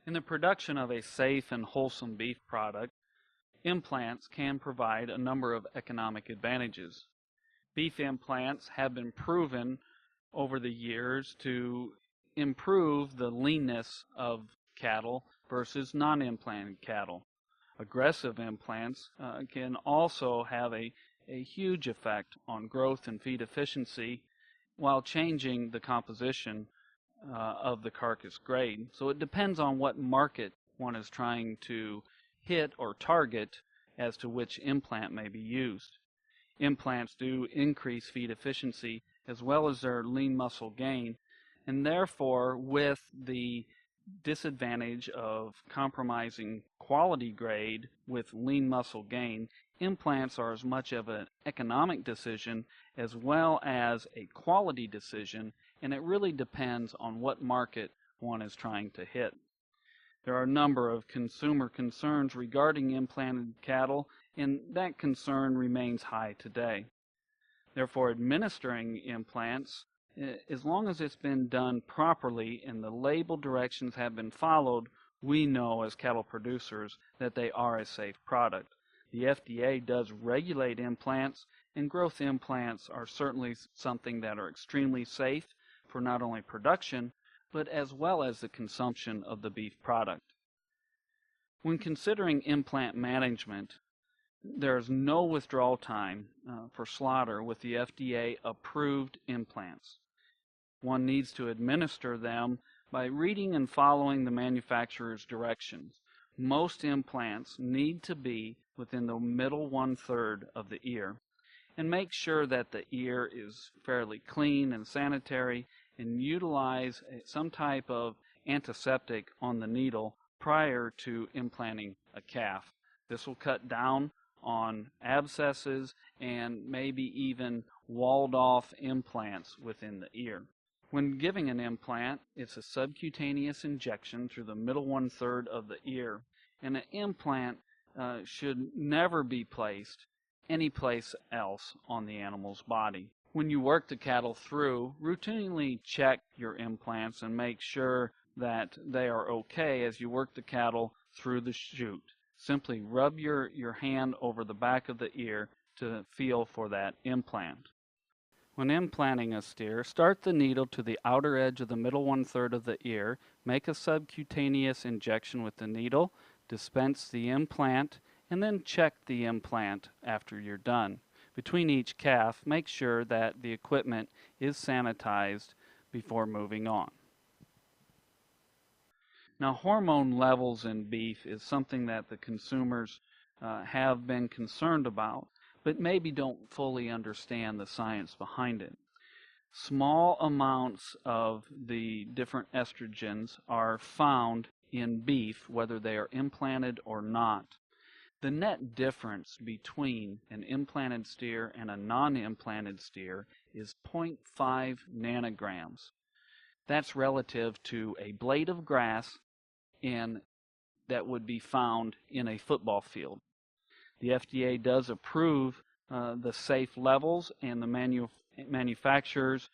In the production of a safe and wholesome beef product, implants can provide a number of economic advantages. Beef implants have been proven over the years to improve the leanness of cattle versus non-implanted cattle. Aggressive implants can also have a huge effect on growth and feed efficiency while changing the composition of the carcass grade. So it depends on what market one is trying to hit or target as to which implant may be used. Implants do increase feed efficiency as well as their lean muscle gain, and therefore with the disadvantage of compromising quality grade with lean muscle gain, implants are as much of an economic decision as well as a quality decision, and it really depends on what market one is trying to hit. There are a number of consumer concerns regarding implanted cattle, and that concern remains high today. Therefore, administering implants, as long as it's been done properly and the label directions have been followed, we know as cattle producers that they are a safe product. The FDA does regulate implants, and growth implants are certainly something that are extremely safe for not only production, but as well as the consumption of the beef product. When considering implant management, there is no withdrawal time for slaughter with the FDA-approved implants. One needs to administer them by reading and following the manufacturer's directions. Most implants need to be within the middle 1/3 of the ear, and make sure that the ear is fairly clean and sanitary, and utilize some type of antiseptic on the needle prior to implanting a calf. This will cut down on abscesses and maybe even walled off implants within the ear. When giving an implant, it's a subcutaneous injection through the middle 1/3 of the ear, and an implant should never be placed any place else on the animal's body. When you work the cattle through, routinely check your implants and make sure that they are okay as you work the cattle through the chute. Simply rub your hand over the back of the ear to feel for that implant. When implanting a steer, start the needle to the outer edge of the middle 1/3 of the ear, make a subcutaneous injection with the needle, dispense the implant, and then check the implant after you're done. Between each calf, make sure that the equipment is sanitized before moving on. Now, hormone levels in beef is something that the consumers have been concerned about, but maybe don't fully understand the science behind it. Small amounts of the different estrogens are found in beef, whether they are implanted or not. The net difference between an implanted steer and a non-implanted steer is 0.5 nanograms. That's relative to a blade of grass that would be found in a football field. The FDA does approve the safe levels, and the manufacturers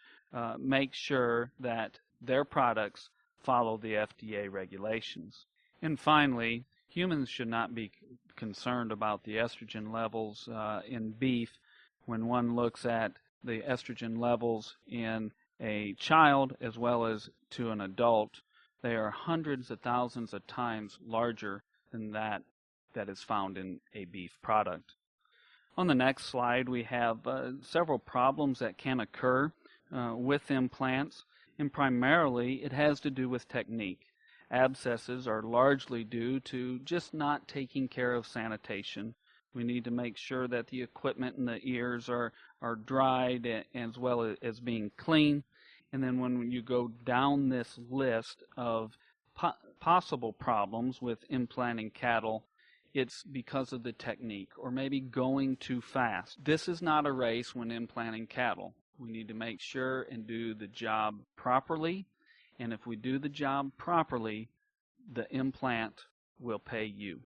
make sure that their products follow the FDA regulations. And finally, humans should not be concerned about the estrogen levels in beef. When one looks at the estrogen levels in a child as well as to an adult, they are hundreds of thousands of times larger than that is found in a beef product. On the next slide, we have several problems that can occur with implants, and primarily it has to do with technique. Abscesses are largely due to just not taking care of sanitation. We need to make sure that the equipment in the ears are dried as well as being clean. And then when you go down this list of possible problems with implanting cattle, it's because of the technique or maybe going too fast. This is not a race when implanting cattle. We need to make sure and do the job properly, and if we do the job properly, the implant will pay you.